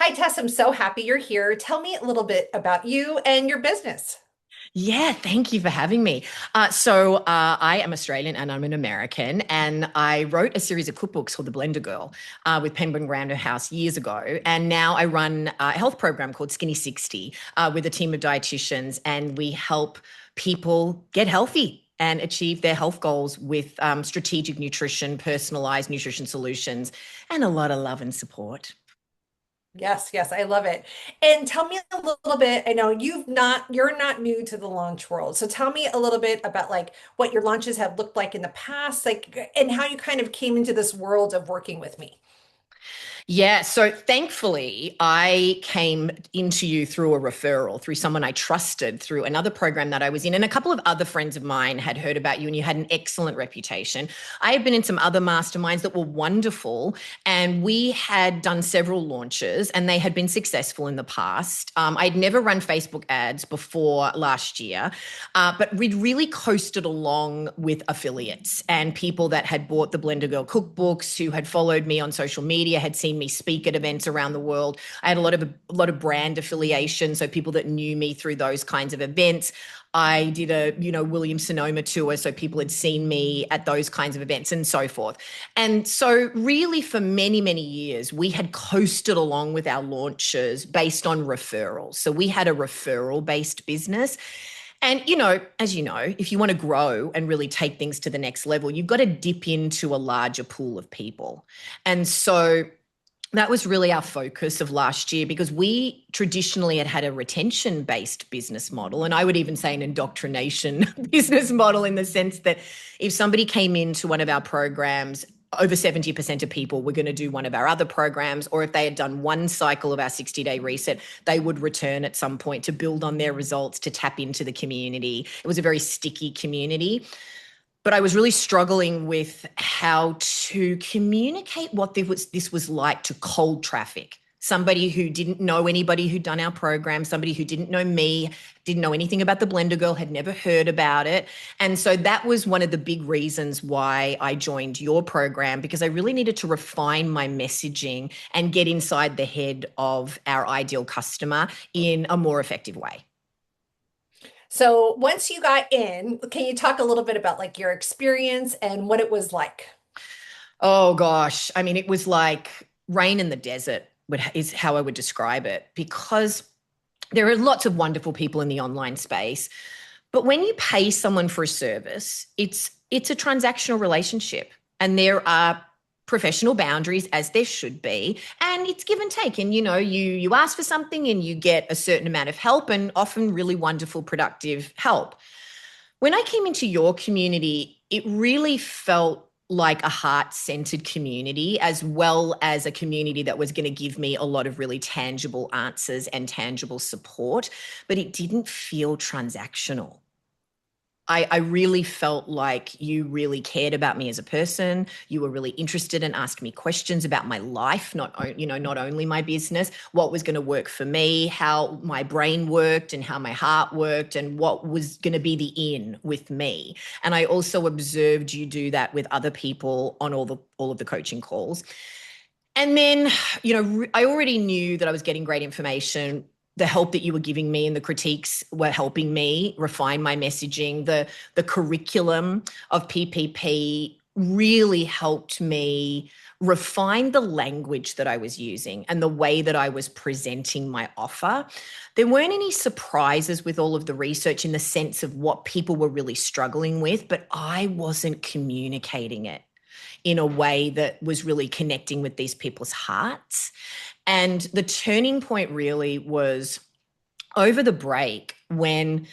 Hi, Tess. I'm so happy you're here. Tell me a little bit about you and your business. Yeah, thank you for having me. I am Australian and I'm an American, and I wrote a series of cookbooks called The Blender Girl with Penguin Random House years ago. And now I run a health program called Skinny 60 with a team of dietitians, and we help people get healthy and achieve their health goals with strategic nutrition, personalized nutrition solutions, and a lot of love and support. Yes, yes, I love it. And tell me a little bit. I know you're not new to the launch world. So tell me a little bit about like what your launches have looked like in the past, like and how you kind of came into this world of working with me. Yeah, so thankfully, I came into you through a referral, through someone I trusted, through another program that I was in. And a couple of other friends of mine had heard about you, and you had an excellent reputation. I had been in some other masterminds that were wonderful, and we had done several launches, and they had been successful in the past. I'd never run Facebook ads before last year, but we'd really coasted along with affiliates and people that had bought the Blender Girl cookbooks, who had followed me on social media, had seen me speak at events around the world. I had a lot of brand affiliation, so people that knew me through those kinds of events. I did a, Williams Sonoma tour, so people had seen me at those kinds of events and so forth. And so really for many, many years, we had coasted along with our launches based on referrals. So we had a referral-based business. And, as you know, if you want to grow and really take things to the next level, you've got to dip into a larger pool of people. And so that was really our focus of last year, because we traditionally had a retention based business model. And I would even say an indoctrination business model, in the sense that if somebody came into one of our programs, over 70% of people were going to do one of our other programs, or if they had done one cycle of our 60-day reset, they would return at some point to build on their results, to tap into the community. It was a very sticky community. But I was really struggling with how to communicate what this was like to cold traffic. Somebody who didn't know anybody who'd done our program, somebody who didn't know me, didn't know anything about the Blender Girl, had never heard about it. And so that was one of the big reasons why I joined your program, because I really needed to refine my messaging and get inside the head of our ideal customer in a more effective way. So once you got in, can you talk a little bit about like your experience and what it was like? Oh gosh. I mean, it was like rain in the desert is how I would describe it, because there are lots of wonderful people in the online space. But when you pay someone for a service, it's a transactional relationship, and there are professional boundaries, as there should be, and it's give and take. And you ask for something and you get a certain amount of help, and often really wonderful, productive help. When I came into your community, it really felt like a heart centered community, as well as a community that was going to give me a lot of really tangible answers and tangible support, but it didn't feel transactional. I really felt like you really cared about me as a person. You were really interested and asked me questions about my life, not only my business, what was going to work for me, how my brain worked and how my heart worked, and what was going to be the in with me. And I also observed you do that with other people on all of the coaching calls. And then, I already knew that I was getting great information. The help that you were giving me and the critiques were helping me refine my messaging. The curriculum of PPP really helped me refine the language that I was using and the way that I was presenting my offer. There weren't any surprises with all of the research, in the sense of what people were really struggling with, but I wasn't communicating it in a way that was really connecting with these people's hearts. And the turning point really was over the break, when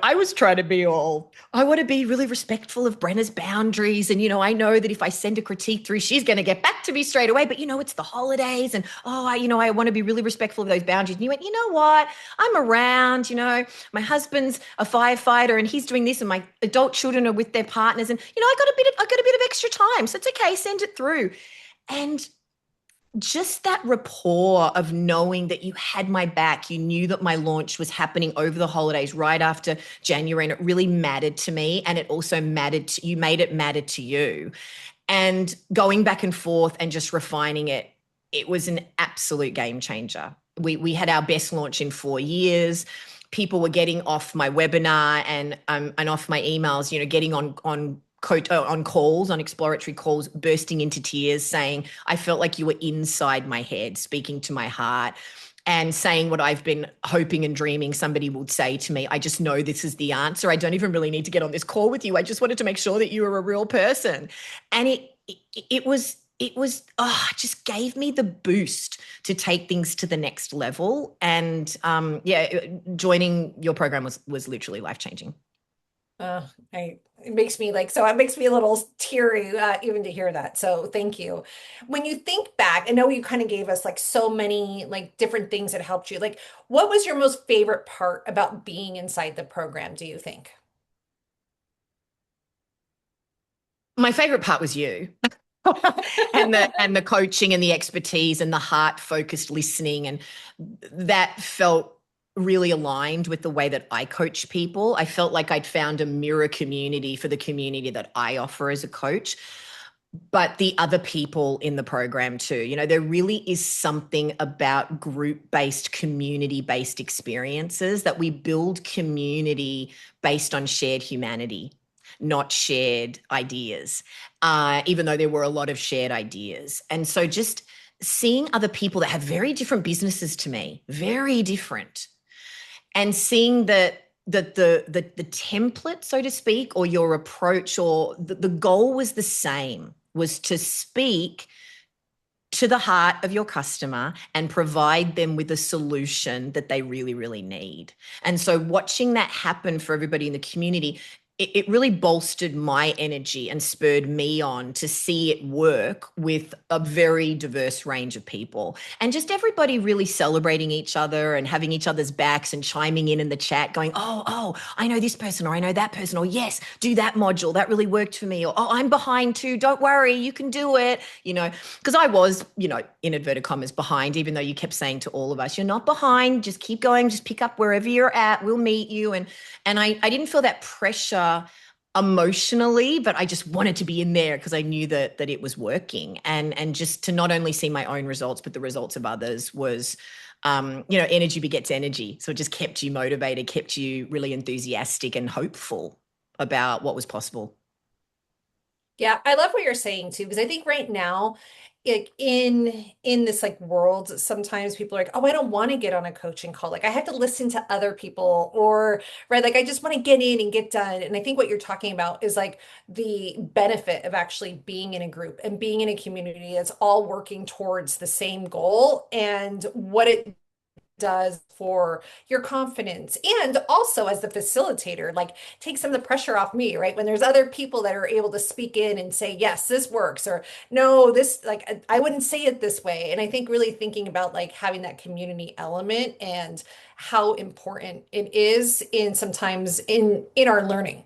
I was trying to be I want to be really respectful of Brenna's boundaries. And, I know that if I send a critique through, she's going to get back to me straight away. But, it's the holidays, and, I want to be really respectful of those boundaries. And you went, you know what? I'm around, my husband's a firefighter and he's doing this, and my adult children are with their partners. And, I got a bit of extra time. So it's okay. Send it through. And just that rapport of knowing that you had my back, you knew that my launch was happening over the holidays, right after January, and it really mattered to me. And it also you made it matter to you. And going back and forth and just refining it it was an absolute game changer. We had our best launch in 4 years. People were getting off my webinar and off my emails, getting on calls, on exploratory calls, bursting into tears, saying, I felt like you were inside my head, speaking to my heart and saying what I've been hoping and dreaming somebody would say to me. I just know this is the answer. I don't even really need to get on this call with you. I just wanted to make sure that you were a real person. And it just gave me the boost to take things to the next level. And joining your program was literally life-changing. It makes me like, so it makes me a little teary, even to hear that. So thank you. When you think back, I know you kind of gave us like so many like different things that helped you. Like, what was your most favorite part about being inside the program, do you think? My favorite part was you. And the coaching and the expertise and the heart focused listening, and that felt really aligned with the way that I coach people. I felt like I'd found a mirror community for the community that I offer as a coach, but the other people in the program too. There really is something about group-based, community-based experiences that we build community based on shared humanity, not shared ideas, even though there were a lot of shared ideas. And so just seeing other people that have very different businesses to me, very different, and seeing that the template, so to speak, or your approach, or the goal was the same, was to speak to the heart of your customer and provide them with a solution that they really, really need. And so watching that happen for everybody in the community, it really bolstered my energy and spurred me on to see it work with a very diverse range of people, and just everybody really celebrating each other and having each other's backs and chiming in the chat going, oh, I know this person, or I know that person, or yes, do that module, that really worked for me, or oh, I'm behind too, don't worry, you can do it, because I was, in inverted commas, behind, even though you kept saying to all of us, you're not behind, just keep going, just pick up wherever you're at, we'll meet you. And I didn't feel that pressure emotionally, but I just wanted to be in there because I knew that it was working. And just to not only see my own results, but the results of others was, energy begets energy. So it just kept you motivated, kept you really enthusiastic and hopeful about what was possible. Yeah, I love what you're saying too, because I think right now, like in this like world, sometimes people are like, oh, I don't want to get on a coaching call. Like I have to listen to other people, or right, like I just want to get in and get done. And I think what you're talking about is like the benefit of actually being in a group and being in a community that's all working towards the same goal, and what it does for your confidence. And also as the facilitator, like take some of the pressure off me, right? When there's other people that are able to speak in and say, yes, this works, or no, this, like, I wouldn't say it this way. And I think really thinking about like having that community element and how important it is in sometimes in our learning.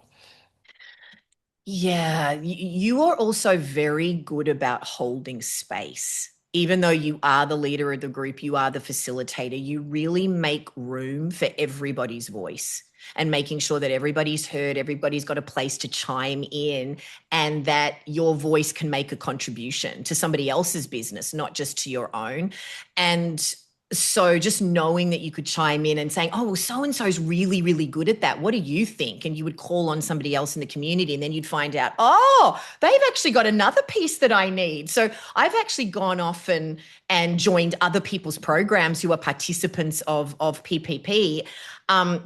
Yeah, you are also very good about holding space. Even though you are the leader of the group, you are the facilitator, you really make room for everybody's voice and making sure that everybody's heard, everybody's got a place to chime in, and that your voice can make a contribution to somebody else's business, not just to your own. And so just knowing that you could chime in and saying, oh, well, so and so is really, really good at that, what do you think? And you would call on somebody else in the community, and then you'd find out, oh, they've actually got another piece that I need. So I've actually gone off and joined other people's programs who are participants of PPP,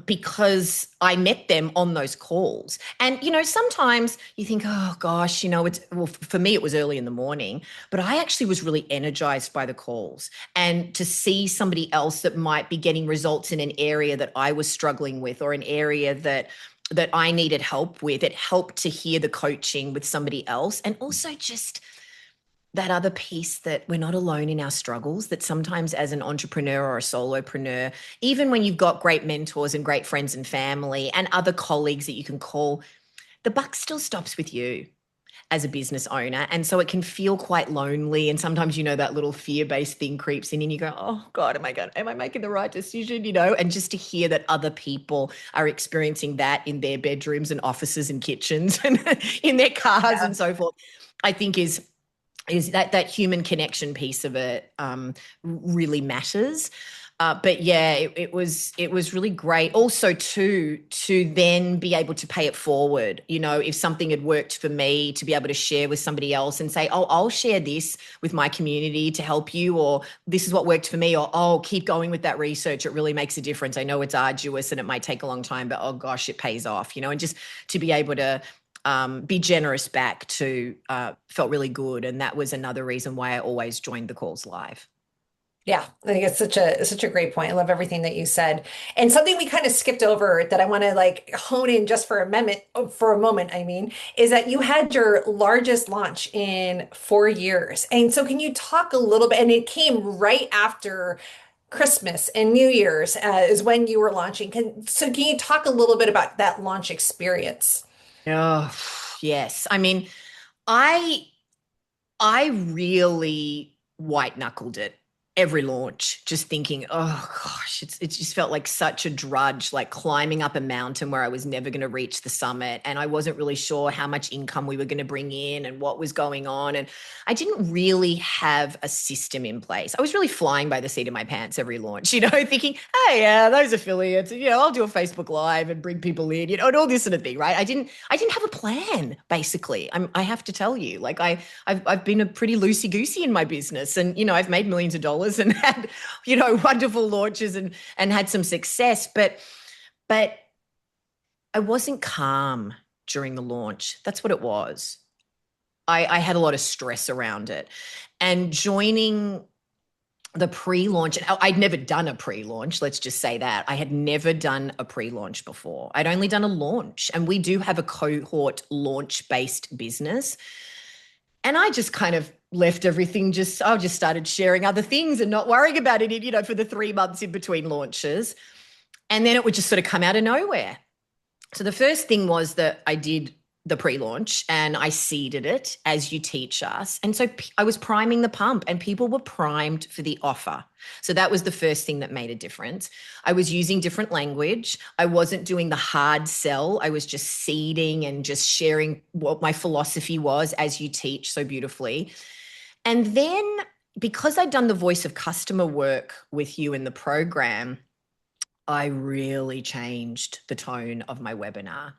because I met them on those calls. And sometimes you think, oh gosh, for me it was early in the morning, but I actually was really energized by the calls, and to see somebody else that might be getting results in an area that I was struggling with, or an area that I needed help with. It helped to hear the coaching with somebody else, and also just that other piece that we're not alone in our struggles, that sometimes as an entrepreneur or a solopreneur, even when you've got great mentors and great friends and family and other colleagues that you can call, the buck still stops with you as a business owner. And so it can feel quite lonely. And sometimes, that little fear-based thing creeps in, and you go, oh God, am I making the right decision? And just to hear that other people are experiencing that in their bedrooms and offices and kitchens and in their cars Yeah. and so forth, I think is that human connection piece of it really matters. But yeah, it was really great. Also, to then be able to pay it forward. You know, if something had worked for me, to be able to share with somebody else and say, "Oh, I'll share this with my community to help you," or "This is what worked for me," or "Oh, keep going with that research. It really makes a difference. I know it's arduous and it might take a long time, but oh gosh, it pays off." You know, and just to be able to be generous back to felt really good, and that was another reason why I always joined the calls live. Yeah, I think it's such a great point. I love everything that you said. And something we kind of skipped over that I want to like hone in just for a moment, I mean, is that you had your largest launch in 4 years. And so can you talk a little bit, and it came right after Christmas and New Year's is when you were launching. Can you talk a little bit about that launch experience? Oh, yes. I mean, I I really white knuckled it every launch, just thinking, oh gosh, it just felt like such a drudge, like climbing up a mountain where I was never going to reach the summit. And I wasn't really sure how much income we were going to bring in and what was going on. And I didn't really have a system in place. I was really flying by the seat of my pants every launch, thinking, hey, yeah, those affiliates, I'll do a Facebook Live and bring people in, and all this sort of thing, right? I didn't have a plan, basically. I have to tell you, like I've been a pretty loosey goosey in my business, and I've made millions of dollars and had wonderful launches and had some success, but I wasn't calm during the launch. That's what it was. I had a lot of stress around it, and joining the pre-launch, I'd never done a pre-launch, let's just say that. I had never done a pre-launch before. I'd only done a launch, and we do have a cohort launch-based business. And I just kind of left everything, I just started sharing other things and not worrying about it, for the 3 months in between launches. And then it would just sort of come out of nowhere. So the first thing was that I did the pre-launch and I seeded it as you teach us. And so I was priming the pump, and people were primed for the offer. So that was the first thing that made a difference. I was using different language. I wasn't doing the hard sell. I was just seeding and just sharing what my philosophy was as you teach so beautifully. And then, because I'd done the voice of customer work with you in the program, I really changed the tone of my webinar.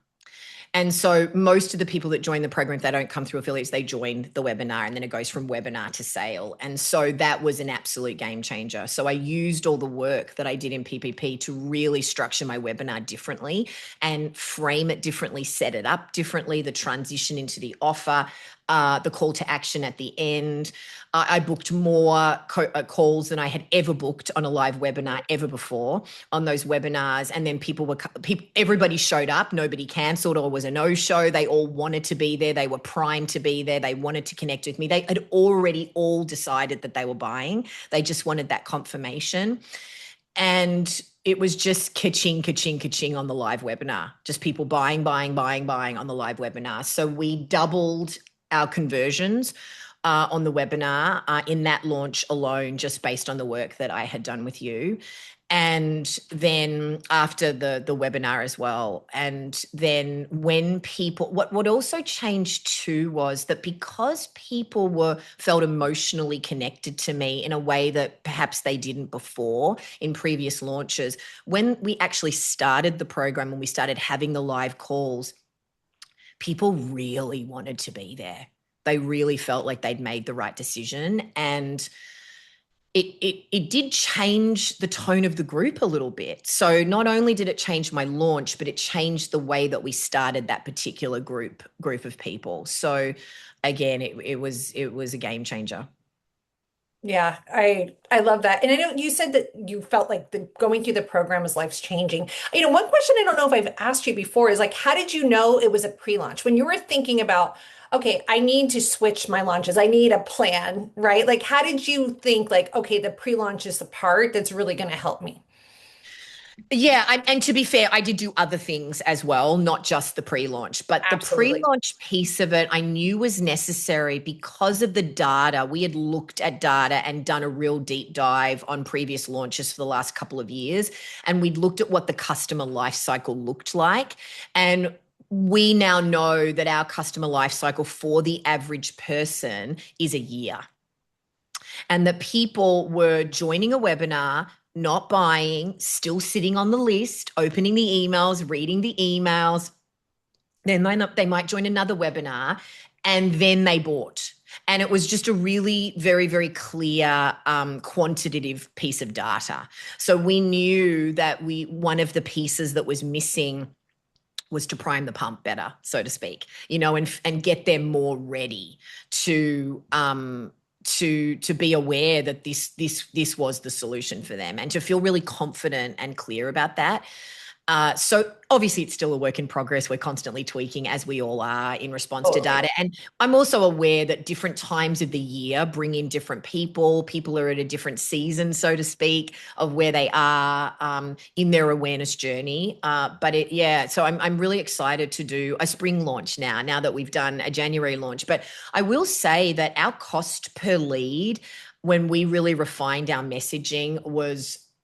And so most of the people that join the program, if they don't come through affiliates, they join the webinar, and then it goes from webinar to sale. And so that was an absolute game changer. So I used all the work that I did in PPP to really structure my webinar differently and frame it differently, set it up differently, the transition into the offer, the call to action at the end. I booked more calls than I had ever booked on a live webinar ever before on those webinars. And then everybody showed up. Nobody canceled or was a no-show. They all wanted to be there. They were primed to be there. They wanted to connect with me. They had already all decided that they were buying. They just wanted that confirmation. And it was just ka-ching, ka-ching, ka-ching on the live webinar. Just people buying, buying, buying, buying on the live webinar. So we doubled our conversions on the webinar in that launch alone, just based on the work that I had done with you. And then after the webinar as well. And then when people, what also changed too was that because people felt emotionally connected to me in a way that perhaps they didn't before in previous launches, when we actually started the program and we started having the live calls, people really wanted to be there. They really felt like they'd made the right decision. And it did change the tone of the group a little bit. So not only did it change my launch, but it changed the way that we started that particular group of people. So again, it was a game changer. Yeah, I love that. And I know you said that you felt like the going through the program was life changing. One question I don't know if I've asked you before is like, how did you know it was a pre-launch? When you were thinking about, okay, I need to switch my launches, I need a plan, right? Like, how did you think like, okay, the pre-launch is the part that's really going to help me? Yeah, and to be fair, I did do other things as well, not just the pre-launch, but the Absolutely. pre-launch piece of it I knew was necessary because of the data. We had looked at data and done a real deep dive on previous launches for the last couple of years, and we'd looked at what the customer life cycle looked like. And we now know that our customer life cycle for the average person is a year, and that people were joining a webinar, not buying, still sitting on the list, opening the emails, reading the emails. Then they might join another webinar, and then they bought. And it was just a really very, very clear quantitative piece of data. So we knew that one of the pieces that was missing was to prime the pump better, so to speak, and get them more ready to to be aware that this was the solution for them, and to feel really confident and clear about that. So obviously it's still a work in progress. We're constantly tweaking, as we all are, in response to Totally. data. And I'm also aware that different times of the year bring in different people. People are at a different season, so to speak, of where they are in their awareness journey. So I'm really excited to do a spring launch now that we've done a January launch. But I will say that our cost per lead, when we really refined our messaging,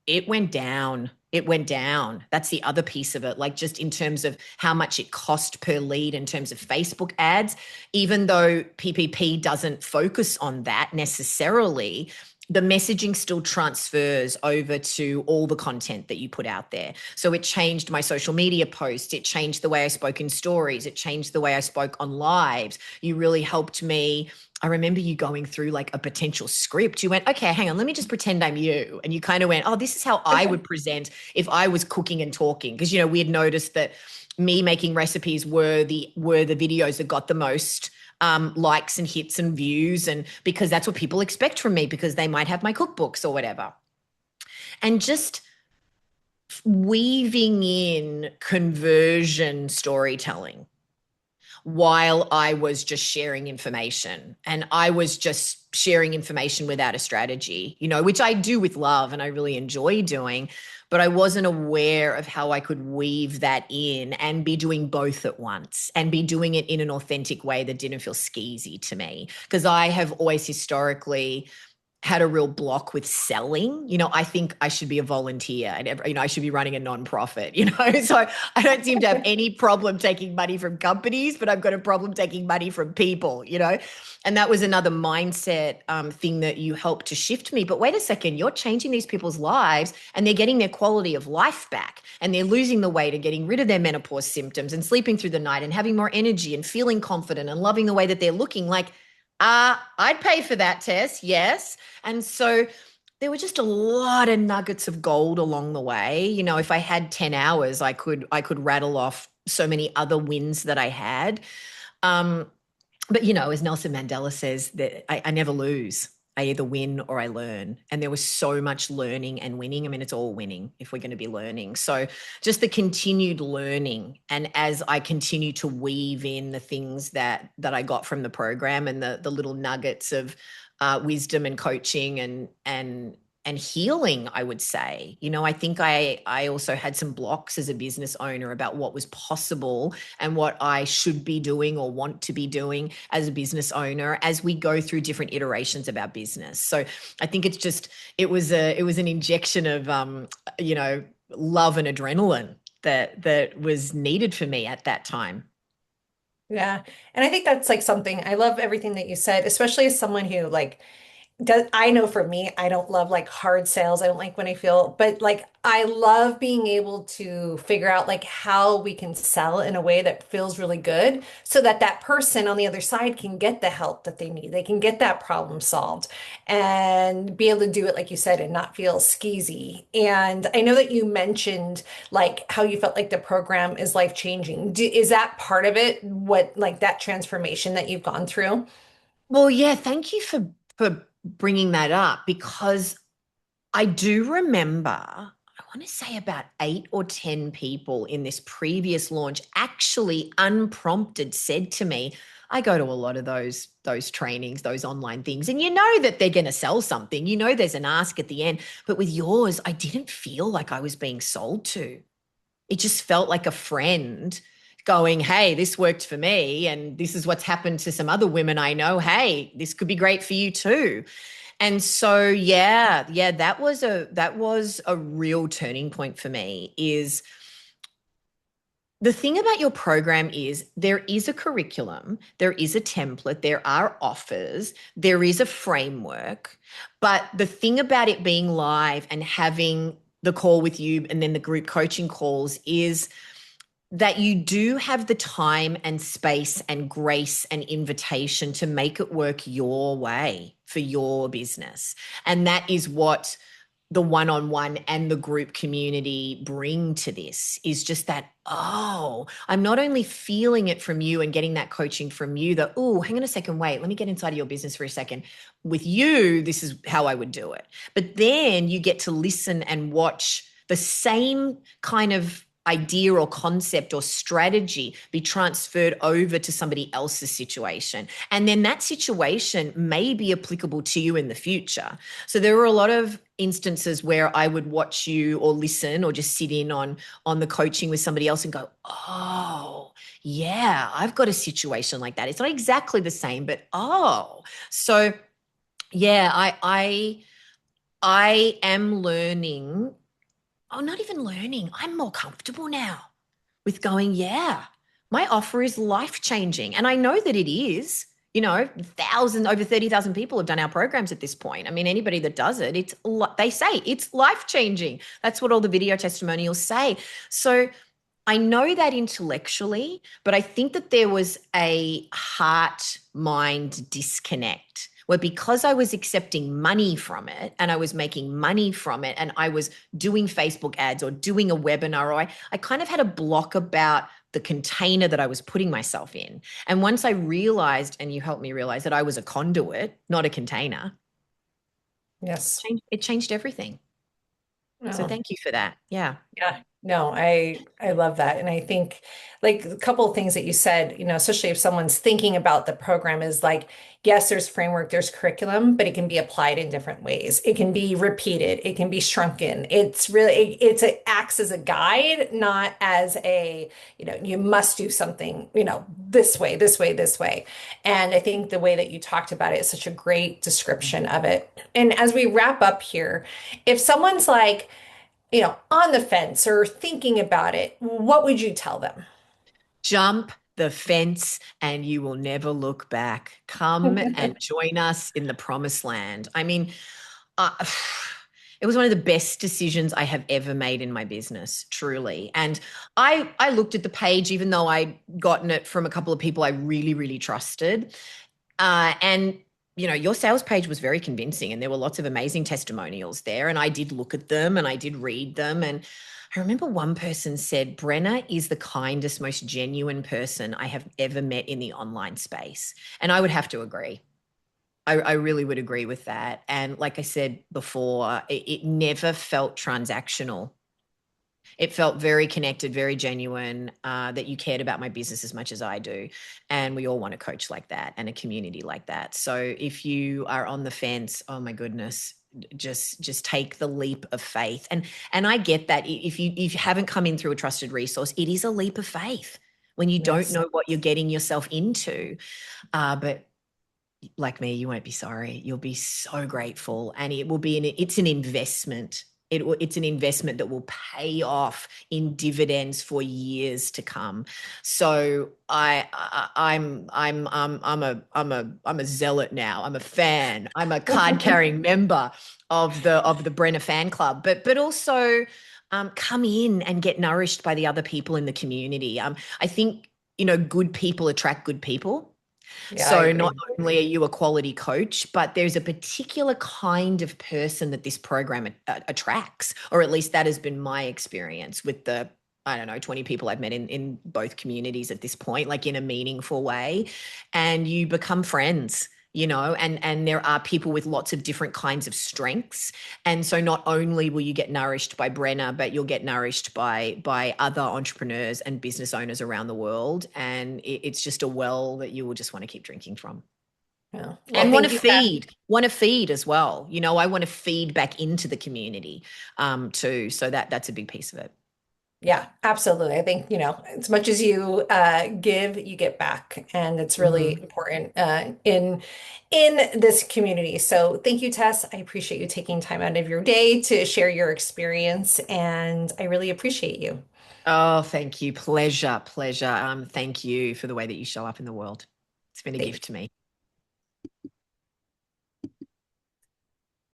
it went down. It went down. That's the other piece of it. Like, just in terms of how much it cost per lead in terms of Facebook ads, even though PPP doesn't focus on that necessarily, the messaging still transfers over to all the content that you put out there. So it changed my social media posts. It changed the way I spoke in stories. It changed the way I spoke on lives. You really helped me. I remember you going through like a potential script. You went, okay, hang on, let me just pretend I'm you. And you kind of went, oh, this is how I would present if I was cooking and talking. Because, we had noticed that me making recipes were the videos that got the most likes and hits and views. And because that's what people expect from me, because they might have my cookbooks or whatever. And just weaving in conversion storytelling while I was just sharing information. And I was just sharing information without a strategy, which I do with love and I really enjoy doing. But I wasn't aware of how I could weave that in and be doing both at once, and be doing it in an authentic way that didn't feel skeezy to me. Because I have always historically had a real block with selling. I think I should be a volunteer, and I should be running a nonprofit, So I don't seem to have any problem taking money from companies, but I've got a problem taking money from people. And that was another mindset thing that you helped to shift me. But wait a second, you're changing these people's lives, and they're getting their quality of life back, and they're losing the weight and getting rid of their menopause symptoms and sleeping through the night and having more energy and feeling confident and loving the way that they're looking. Like, I'd pay for that, Tess. Yes. And so there were just a lot of nuggets of gold along the way. If I had 10 hours, I could rattle off so many other wins that I had. Um, but as Nelson Mandela says, that I never lose. I either win or I learn. And there was so much learning and winning. I mean, it's all winning if we're going to be learning. So just the continued learning. And as I continue to weave in the things that I got from the program, and the little nuggets of wisdom and coaching and healing, I would say. I think I also had some blocks as a business owner about what was possible and what I should be doing or want to be doing as a business owner as we go through different iterations of our business. So I think it was an injection of love and adrenaline that was needed for me at that time. Yeah. And I think that's like something I love everything that you said, especially as someone who like does I know for me, I don't love like hard sales. I don't like when I feel, but like I love being able to figure out like how we can sell in a way that feels really good so that that person on the other side can get the help that they need. They can get that problem solved and be able to do it, like you said, and not feel skeezy. And I know that you mentioned like how you felt like the program is life changing. Is that part of it? What like that transformation that you've gone through? Well, yeah, thank you for bringing that up, because I do remember, I want to say about 8 or 10 people in this previous launch actually unprompted said to me, I go to a lot of those trainings, those online things, and you know that they're going to sell something. There's an ask at the end, but with yours, I didn't feel like I was being sold to. It just felt like a friend going, hey, this worked for me, and this is what's happened to some other women I know. Hey, this could be great for you too. And so yeah, that was a real turning point for me, is The thing about your program is there is a curriculum, there is a template, there are offers, there is a framework. But the thing about it being live and having the call with you and then the group coaching calls is that you do have the time and space and grace and invitation to make it work your way for your business. And that is what the one-on-one and the group community bring to this, is just that, oh, I'm not only feeling it from you and getting that coaching from you, that, oh, hang on a second, wait, let me get inside of your business for a second. With you, this is how I would do it. But then you get to listen and watch the same kind of idea or concept or strategy be transferred over to somebody else's situation. And then that situation may be applicable to you in the future. So there were a lot of instances where I would watch you or listen or just sit in on the coaching with somebody else and go, oh, yeah, I've got a situation like that. It's not exactly the same, but oh. So yeah, I am learning. Oh, not even learning. I'm more comfortable now with going, yeah, my offer is life changing. And I know that it is. Over 30,000 people have done our programs at this point. I mean, anybody that does it, they say it's life changing. That's what all the video testimonials say. So I know that intellectually, but I think that there was a heart mind disconnect where, because I was accepting money from it and I was making money from it and I was doing Facebook ads or doing a webinar, or I kind of had a block about the container that I was putting myself in. And once I realized, and you helped me realize, that I was a conduit, not a container, Yes. it changed everything. So Oh. thank you for that. Yeah. Yeah, no, I love that. And I think like a couple of things that you said, especially if someone's thinking about the program is like, yes, there's framework, there's curriculum, but it can be applied in different ways. It can be repeated, it can be shrunken. It's really it acts as a guide, not as a, you must do something, this way, this way, this way. And I think the way that you talked about it is such a great description of it. And as we wrap up here, if someone's like, on the fence or thinking about it, what would you tell them? Jump the fence and you will never look back. Come and join us in the promised land. I mean, uh, it was one of the best decisions I have ever made in my business, truly. And I looked at the page, even though I'd gotten it from a couple of people I really, really trusted. And your sales page was very convincing, and there were lots of amazing testimonials there. And I did look at them and I did read them. And I remember one person said, Brenna is the kindest, most genuine person I have ever met in the online space. And I would have to agree. I really would agree with that. And like I said before, it never felt transactional. It felt very connected, very genuine, that you cared about my business as much as I do. And we all want a coach like that and a community like that. So if you are on the fence, oh my goodness, just take the leap of faith. And I get that if you haven't come in through a trusted resource, it is a leap of faith when you don't Yes. know what you're getting yourself into. But like me, you won't be sorry. You'll be so grateful, and it's an investment. It's an investment that will pay off in dividends for years to come. So I'm a zealot now. I'm a fan. I'm a card carrying member of the Brenner fan club. But also, come in and get nourished by the other people in the community. I think good people attract good people. Yeah, I So not agree. only are you a quality coach, but there's a particular kind of person that this program attracts, or at least that has been my experience with the, I don't know, 20 people I've met in both communities at this point, like in a meaningful way. And you become friends. And there are people with lots of different kinds of strengths. And so not only will you get nourished by Brenna, but you'll get nourished by other entrepreneurs and business owners around the world. And it's just a well that you will just want to keep drinking from. Yeah. Well, And thank you, Tess. want to feed as well. I want to feed back into the community too. So that's a big piece of it. Yeah, absolutely. I think, as much as you give, you get back, and it's really Mhm. important in this community. So thank you, Tess. I appreciate you taking time out of your day to share your experience, and I really appreciate you. Oh, thank you. Pleasure, pleasure. Thank you for the way that you show up in the world. It's been a gift Thank to me.